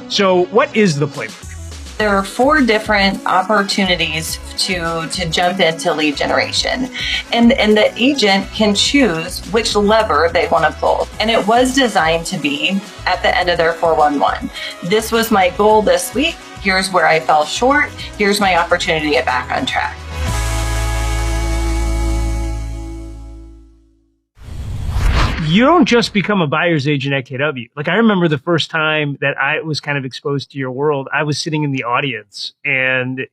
So what is the playbook? There are 4 different opportunities to jump into lead generation. And the agent can choose which lever they want to pull. And it was designed to be at the end of their 411. This was my goal this week. Here's where I fell short. Here's my opportunity to get back on track. You don't just become a buyer's agent at KW. Like, I remember the first time that I was kind of exposed to your world, I was sitting in the audience and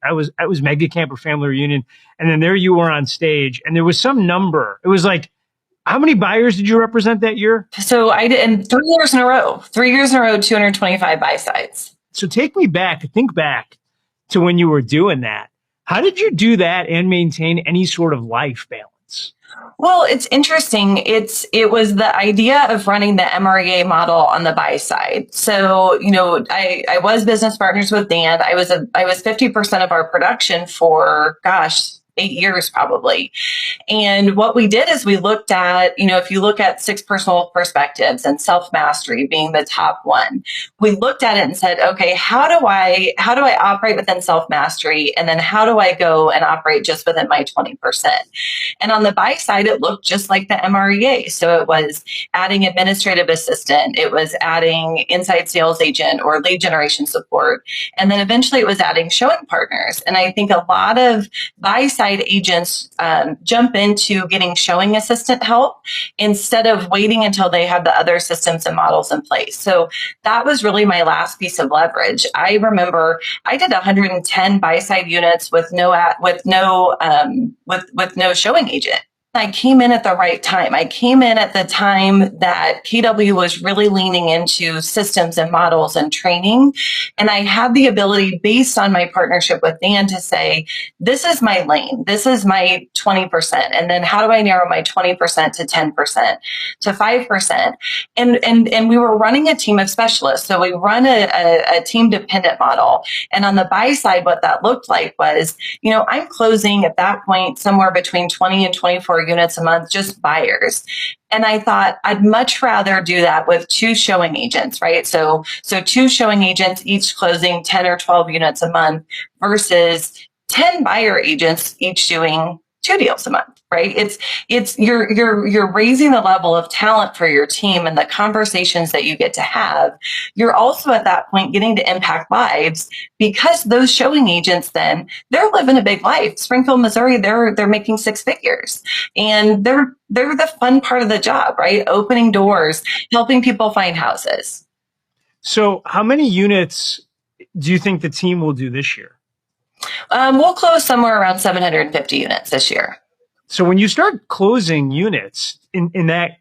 I was mega camp or family reunion. And then there you were on stage and there was some number. It was like, how many buyers did you represent that year? So I did in 3 years in a row, 225 buy sides. So think back to when you were doing that. How did you do that and maintain any sort of life balance? Well, it's interesting. It was the idea of running the MRI model on the buy side. So, I was business partners with Dan. I was 50% of our production for, 8 years probably. And what we did is we looked at, if you look at 6 personal perspectives and self-mastery being the top one, we looked at it and said, okay, how do I operate within self-mastery? And then how do I go and operate just within my 20%? And on the buy side, it looked just like the MREA. So it was adding administrative assistant. It was adding inside sales agent or lead generation support. And then eventually it was adding showing partners. And I think a lot of buy side agents jump into getting showing assistant help instead of waiting until they have the other systems and models in place. So that was really my last piece of leverage. I remember I did 110 buy side units with no showing agent. I came in at the right time. I came in at the time that KW was really leaning into systems and models and training. And I had the ability, based on my partnership with Dan, to say, this is my lane. This is my 20%. And then how do I narrow my 20% to 10%, to 5%? And we were running a team of specialists. So we run a team dependent model. And on the buy side, what that looked like was, I'm closing at that point somewhere between 20 and 24 units a month, just buyers. And I thought I'd much rather do that with 2 showing agents, right? So 2 showing agents, each closing 10 or 12 units a month versus 10 buyer agents, each doing 2 deals a month, right? You're raising the level of talent for your team and the conversations that you get to have. You're also at that point getting to impact lives, because those showing agents, then they're living a big life. Springfield, Missouri, they're making 6 figures, and they're the fun part of the job, right? Opening doors, helping people find houses. So how many units do you think the team will do this year? We'll close somewhere around 750 units this year. So when you start closing units in that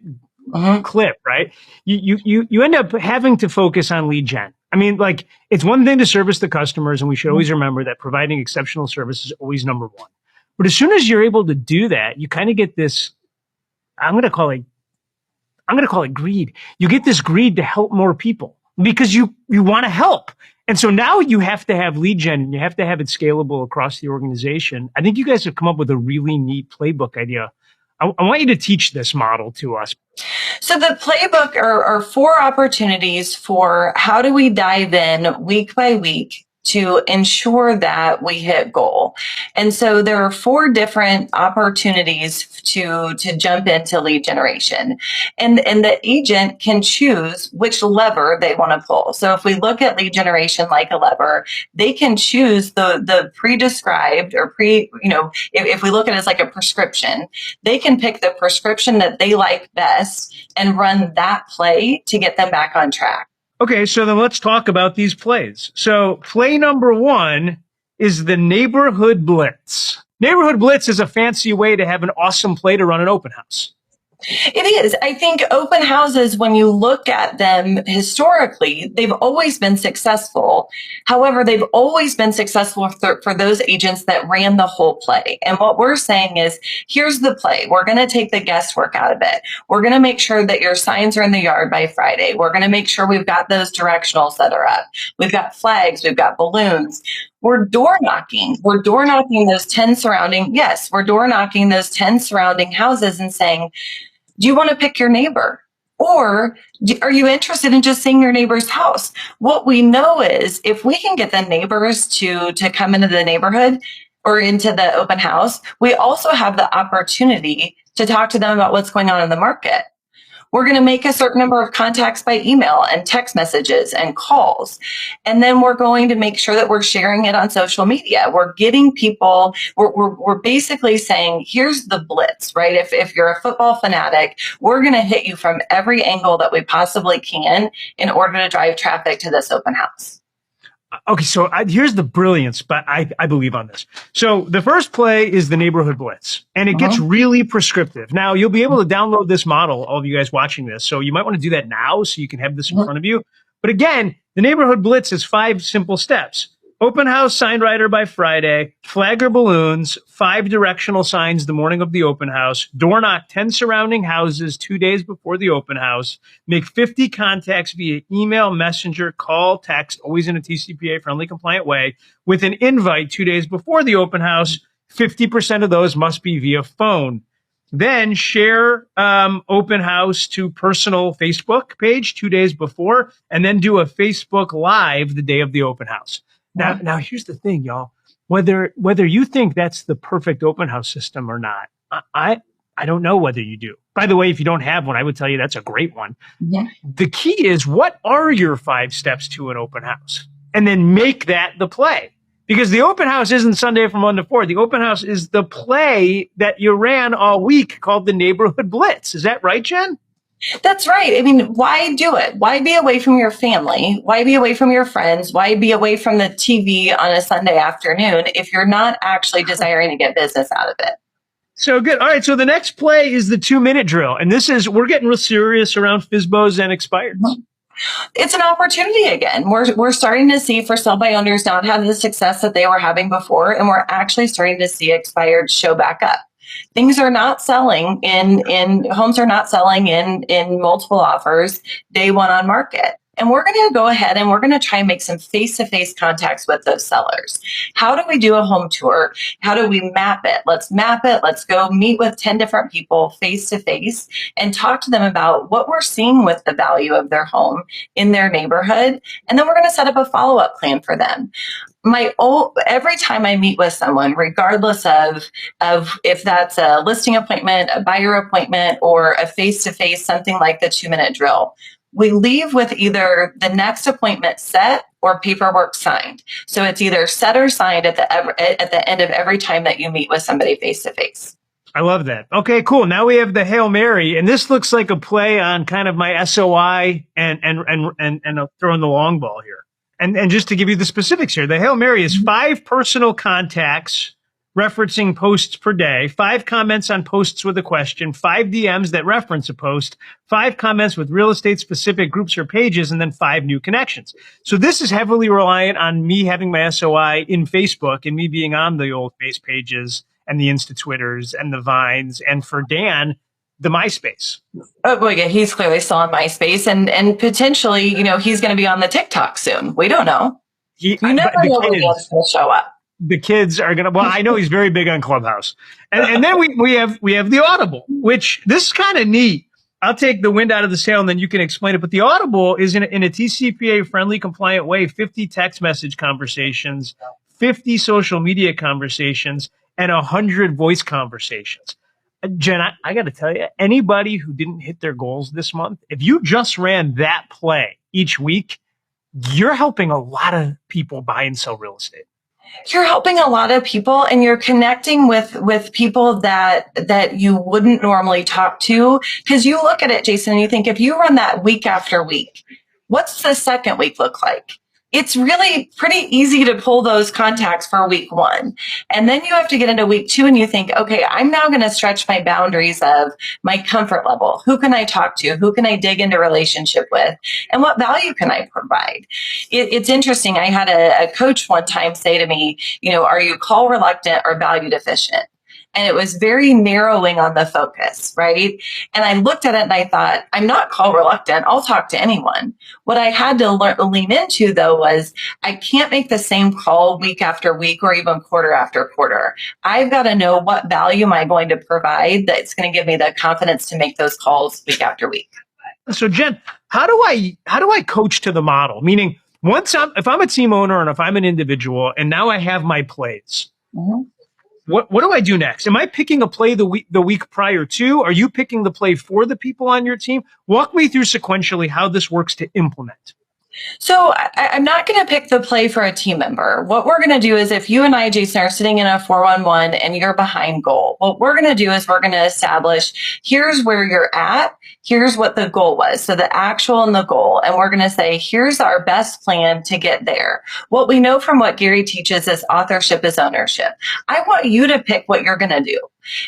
clip, right, you end up having to focus on lead gen. I mean, like, it's one thing to service the customers, and we should always remember that providing exceptional service is always number one. But as soon as you're able to do that, you kind of get this, I'm going to call it greed. You get this greed to help more people because you want to help. And so now you have to have lead gen, and you have to have it scalable across the organization. I think you guys have come up with a really neat playbook idea. I want you to teach this model to us. So the playbook are 4 opportunities for how do we dive in week by week to ensure that we hit goal. And so there are 4 different opportunities to jump into lead generation. And the agent can choose which lever they want to pull. So if we look at lead generation like a lever, they can choose the pre-described or if we look at it as like a prescription, they can pick the prescription that they like best and run that play to get them back on track. Okay, so then let's talk about these plays. So play number 1 is the neighborhood blitz. Neighborhood blitz is a fancy way to have an awesome play to run an open house. It is. I think open houses, when you look at them historically, they've always been successful. However, they've always been successful for those agents that ran the whole play. And what we're saying is, here's the play. We're going to take the guesswork out of it. We're going to make sure that your signs are in the yard by Friday. We're going to make sure we've got those directionals that are up. We've got flags. We've got balloons. We're door knocking. We're door knocking those 10 surrounding. Yes, we're door knocking those 10 surrounding houses and saying, do you want to pick your neighbor? Or are you interested in just seeing your neighbor's house? What we know is if we can get the neighbors to come into the neighborhood or into the open house, we also have the opportunity to talk to them about what's going on in the market. We're going to make a certain number of contacts by email and text messages and calls. And then we're going to make sure that we're sharing it on social media. We're getting people, we're basically saying, here's the blitz, right? If you're a football fanatic, we're going to hit you from every angle that we possibly can in order to drive traffic to this open house. Okay, so here's the brilliance, but I believe on this. So the first play is the neighborhood blitz, and it gets really prescriptive. Now, you'll be able to download this model, all of you guys watching this, so you might want to do that now so you can have this in front of you. But again, the neighborhood blitz is 5 simple steps. Open house sign writer by Friday, flag or balloons, 5 directional signs the morning of the open house, door knock 10 surrounding houses 2 days before the open house, make 50 contacts via email, messenger, call, text, always in a TCPA friendly compliant way, with an invite 2 days before the open house. 50% of those must be via phone. Then share open house to personal Facebook page 2 days before, and then do a Facebook Live the day of the open house. Now here's the thing, y'all. Whether you think that's the perfect open house system or not, I don't know whether you do. By the way, if you don't have one, I would tell you that's a great one. Yeah. The key is, what are your 5 steps to an open house? And then make that the play. Because the open house isn't Sunday from 1 to 4. The open house is the play that you ran all week called the neighborhood blitz. Is that right, Jen? That's right. I mean, why do it? Why be away from your family? Why be away from your friends? Why be away from the TV on a Sunday afternoon if you're not actually desiring to get business out of it? So good. All right. So the next play is the 2-minute drill. And we're getting real serious around FSBOs and expireds. It's an opportunity again. We're starting to see for sale by owners not have the success that they were having before. And we're actually starting to see expired show back up. Things are not selling homes are not selling in multiple offers day one on market. And we're going to go ahead and we're going to try and make some face-to-face contacts with those sellers. How do we do a home tour? How do we map it? Let's map it. Let's go meet with 10 different people face-to-face and talk to them about what we're seeing with the value of their home in their neighborhood. And then we're going to set up a follow-up plan for them. Every time I meet with someone, regardless of if that's a listing appointment, a buyer appointment, or a face-to-face, something like the 2-minute drill, we leave with either the next appointment set or paperwork signed. So it's either set or signed at the end of every time that you meet with somebody face-to-face. I love that. Okay, cool. Now we have the Hail Mary, and this looks like a play on kind of my SOI and throwing the long ball here. And just to give you the specifics here, the Hail Mary is 5 personal contacts referencing posts per day, 5 comments on posts with a question, 5 DMs that reference a post, 5 comments with real estate specific groups or pages, and then 5 new connections. So this is heavily reliant on me having my SOI in Facebook and me being on the old face pages and the Insta Twitters and the Vines, and for Dan, the MySpace. Oh boy, yeah, he's clearly still on MySpace, and potentially, he's going to be on the TikTok soon. We don't know. You never know when he's going to show up. The kids are going to, well, I know he's very big on Clubhouse. And then we have the Audible, which this is kind of neat. I'll take the wind out of the sail and then you can explain it. But the Audible is in a TCPA friendly, compliant way, 50 text message conversations, 50 social media conversations, and 100 voice conversations. Jen, I got to tell you, anybody who didn't hit their goals this month, if you just ran that play each week, you're helping a lot of people buy and sell real estate. You're helping a lot of people, and you're connecting with people that you wouldn't normally talk to. Because you look at it, Jason, and you think, if you run that week after week, what's the second week look like? It's really pretty easy to pull those contacts for week 1. And then you have to get into week 2 and you think, okay, I'm now going to stretch my boundaries of my comfort level. Who can I talk to? Who can I dig into relationship with? And what value can I provide? It's interesting. I had a coach one time say to me, are you call reluctant or value deficient? And it was very narrowing on the focus, right? And I looked at it and I thought, I'm not call reluctant. I'll talk to anyone. What I had to lean into, though, was I can't make the same call week after week or even quarter after quarter. I've got to know what value am I going to provide that's going to give me the confidence to make those calls week after week. So Jen, how do I coach to the model? Meaning if I'm a team owner and if I'm an individual and now I have my plays, what do I do next? Am I picking a play the week prior to? Are you picking the play for the people on your team? Walk me through sequentially how this works to implement. So I'm not going to pick the play for a team member. What we're going to do is if you and I, Jason, are sitting in a 4-1-1 and you're behind goal, what we're going to do is we're going to establish, here's where you're at. Here's what the goal was. So the actual and the goal. And we're going to say, here's our best plan to get there. What we know from what Gary teaches is authorship is ownership. I want you to pick what you're going to do.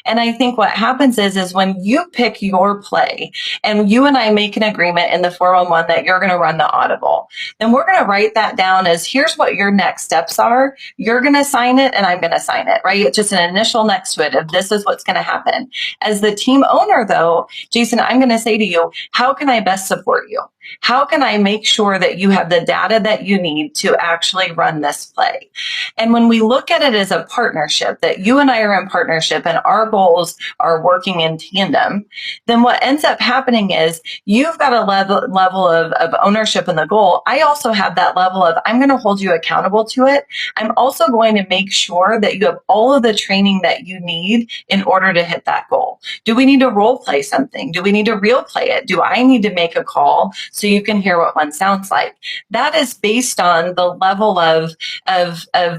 And I think what happens is when you pick your play and you and I make an agreement in the 411 that you're going to run the audible, then we're going to write that down as here's what your next steps are. You're going to sign it and I'm going to sign it, right? It's just an initial next to it of this is what's going to happen. As the team owner though, Jason, I'm going to say to you, how can I best support you? How can I make sure that you have the data that you need to actually run this play? And when we look at it as a partnership, that you and I are in partnership and our goals are working in tandem, then what ends up happening is you've got a level of ownership in the goal. I also have that level of I'm going to hold you accountable to it. I'm also going to make sure that you have all of the training that you need in order to hit that goal. Do we need to role play something? Do we need to real play it? Do I need to make a call so you can hear what one sounds like? That is based on the level of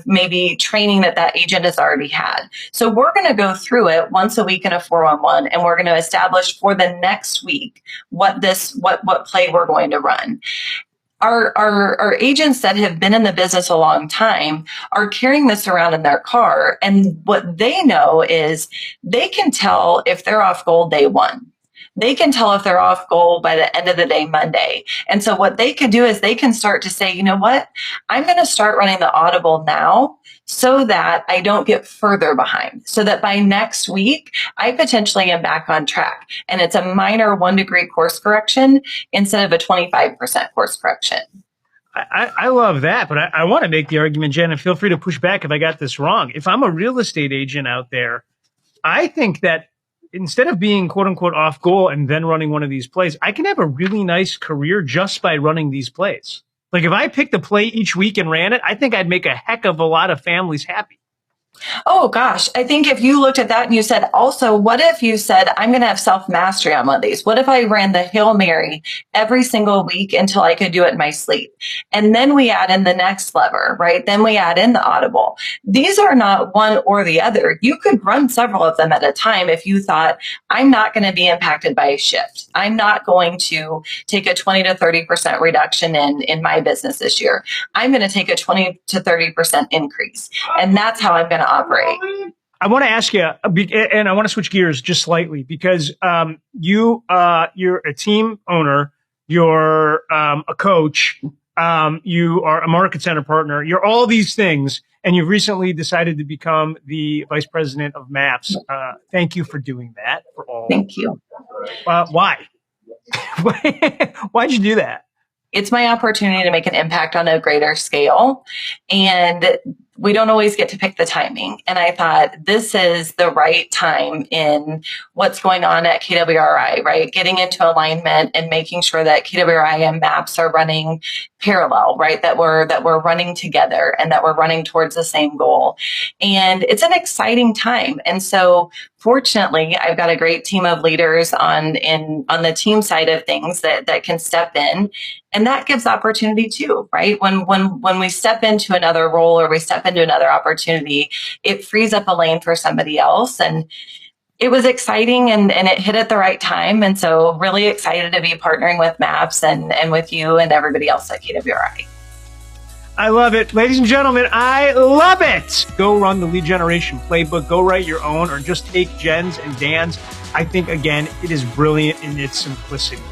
maybe training that agent has already had. So we're going to go through it once a week in a 411, and we're going to establish for the next week what play we're going to run. Our agents that have been in the business a long time are carrying this around in their car. And what they know is they can tell if they're off goal day one. They can tell if they're off goal by the end of the day, Monday. And so what they can do is they can start to say, you know what, I'm going to start running the audible now so that I don't get further behind, so that by next week, I potentially am back on track. And it's a minor 1 degree course correction instead of a 25% course correction. I love that, but I want to make the argument, Jen, and feel free to push back if I got this wrong. If I'm a real estate agent out there, I think that instead of being quote unquote off goal and then running one of these plays, I can have a really nice career just by running these plays. Like if I picked a play each week and ran it, I think I'd make a heck of a lot of families happy. Oh gosh, I think if you looked at that and you said, also, what if you said, I'm going to have self-mastery on one of these? What if I ran the Hail Mary every single week until I could do it in my sleep? And then we add in the next lever, right? Then we add in the audible. These are not one or the other. You could run several of them at a time if you thought, I'm not going to be impacted by a shift. I'm not going to take a 20 to 30% reduction in my business this year. I'm going to take a 20 to 30% increase. And that's how I'm going to operate. I want to ask you, and I want to switch gears just slightly because you're a team owner, you're a coach, you are a market center partner, you're all these things, and you've recently decided to become the vice president of MAPS. Thank you for doing that. For all. Thank you. Why? Why'd you do that? It's my opportunity to make an impact on a greater scale, and we don't always get to pick the timing. And I thought this is the right time in what's going on at KWRI, right? Getting into alignment and making sure that KWRI and MAPS are running parallel, right? That we're running together and that we're running towards the same goal. And it's an exciting time. And so fortunately, I've got a great team of leaders on the team side of things that can step in. And that gives opportunity too, right? When we step into another role or we step into another opportunity, it frees up a lane for somebody else. And it was exciting and it hit at the right time. And so really excited to be partnering with MAPS and with you and everybody else at KWRI. I love it. Ladies and gentlemen, I love it. Go run the lead generation playbook. Go write your own or just take Jen's and Dan's. I think, again, it is brilliant in its simplicity.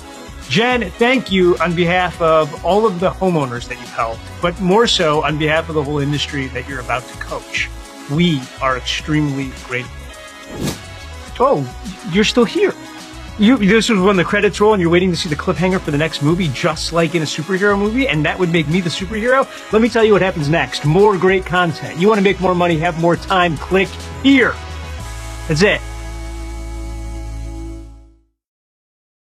Jen, thank you on behalf of all of the homeowners that you've helped, but more so on behalf of the whole industry that you're about to coach. We are extremely grateful. Oh, you're still here. This was when the credits roll and you're waiting to see the cliffhanger for the next movie, just like in a superhero movie, and that would make me the superhero? Let me tell you what happens next. More great content. You want to make more money, have more time, click here. That's it.